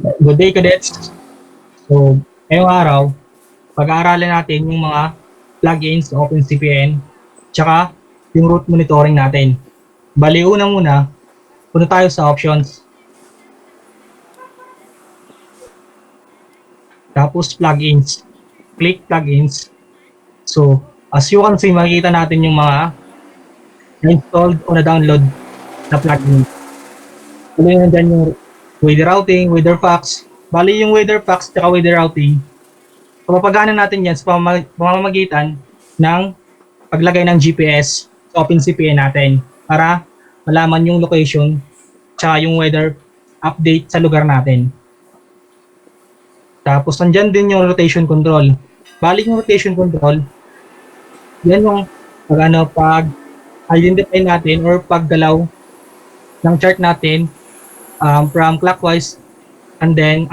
Good day, cadets. So, ngayong araw, pag-aaralan natin yung mga plugins ng OpenCPN, tsaka yung root monitoring natin. Bali, una muna, punta tayo sa options, tapos plugins. Click plugins. So, as you can see, makikita natin yung mga na-installed o na-download na plugins. Bali, nandyan yung weather routing, weather packs. Bali, yung weather packs tsaka weather routing, papapagana natin yan sa pamamagitan ng paglagay ng GPS sa OpenCPN natin para malaman yung location tsaka yung weather update sa lugar natin. Tapos nandyan din yung rotation control. Balik yung rotation control, yan yung pag identify natin or paggalaw ng chart natin from clockwise and then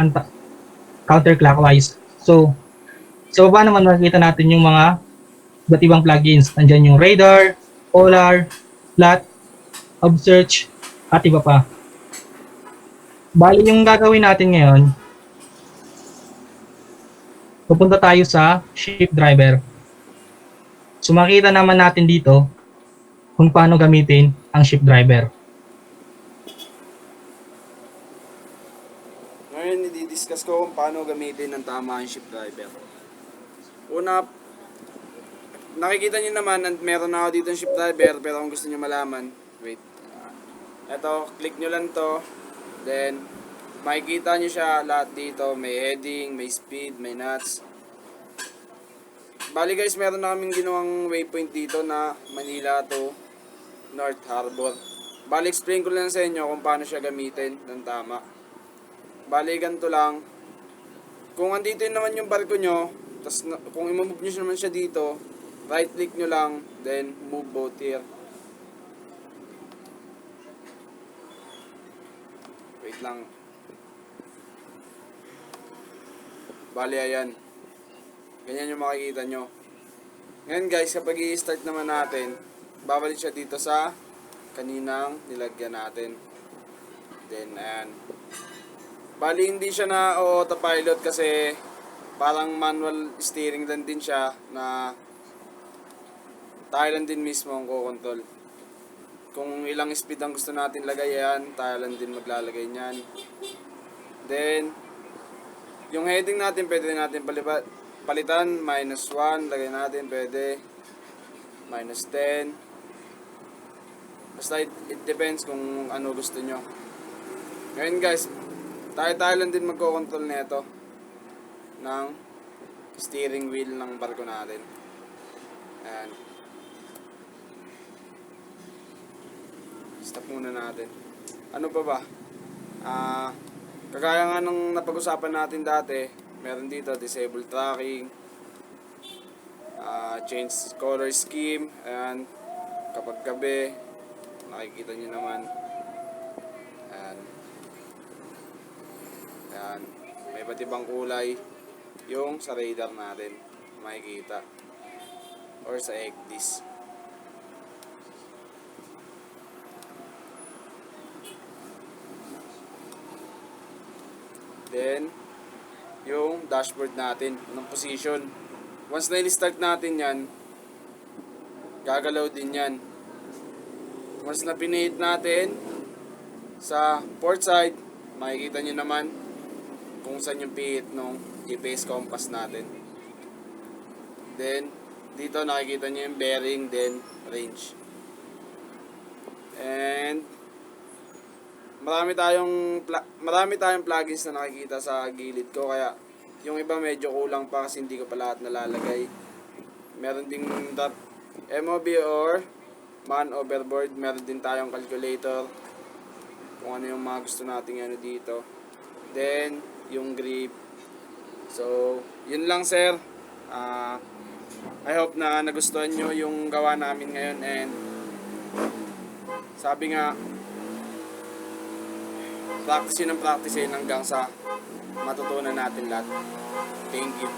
counterclockwise. So, sa baba naman makikita natin yung mga iba't ibang plugins. Nandyan yung radar, polar, flat, obsearch, at iba pa. Bali yung gagawin natin ngayon, pupunta tayo sa Shift Driver. So makita naman natin dito kung paano gamitin ang Shift Driver. Ngayon, i-discuss ko kung paano gamitin ng tama ang shift driver. Una, nakikita nyo naman, meron na ako dito ng shift driver, pero kung gusto nyo malaman, wait. Eto, click nyo lang to. Then, makikita nyo siya lahat dito. May heading, may speed, may nuts. Bali guys, meron na kaming ginawang waypoint dito na Manila to North Harbor. Bali, explain ko lang sa inyo kung paano siya gamitin ng tama. Bali, ganito lang. Kung andito yun naman yung barko nyo, tas kung i-move nyo naman siya dito, right click nyo lang, then move boat here. Wait lang. Bali, ayan. Ganyan yung makikita nyo. Ngayon guys, kapag i-start naman natin, babalik siya dito sa kaninang nilagyan natin. Then, ayan. Bali, hindi siya na autopilot kasi parang manual steering lang din siya na tayo lang din mismo ang kukontrol. Kung ilang speed ang gusto natin lagay yan, tayo lang din maglalagay niyan. Then, yung heading natin pwede natin palitan, -1, lagay natin, pwede -10. Basta it depends kung ano gusto nyo. Ngayon guys, tayo lang din magkocontrol nito ng steering wheel ng barko natin. Ayan. Stop muna natin. Ano pa ba? Kagaya nga nung napag-usapan natin dati, meron dito disable tracking, change color scheme, ayan, kapag gabi, nakikita nyo naman, ayan, ayan, may iba't ibang kulay, yung sa radar natin, makikita, or sa ECDIS. Then, yung dashboard natin, ng position. Once na i-start natin yan, gagalaw din yan. Once na pinihit natin sa port side, makikita nyo naman kung saan yung pihit ng GPS compass natin. Then, dito nakikita nyo yung bearing, then range. And, marami tayong plugins na nakikita sa gilid ko, kaya yung iba medyo kulang pa kasi hindi ko pa lahat nalalagay. Meron ding MOB or man overboard, meron din tayong calculator kung ano yung mga gusto nating ano dito. Then yung grip. So yun lang sir. I hope na nagustuhan nyo yung gawa namin ngayon, and sabi nga, practice yun ang practice yun hanggang sa matutunan natin lahat. Thank you.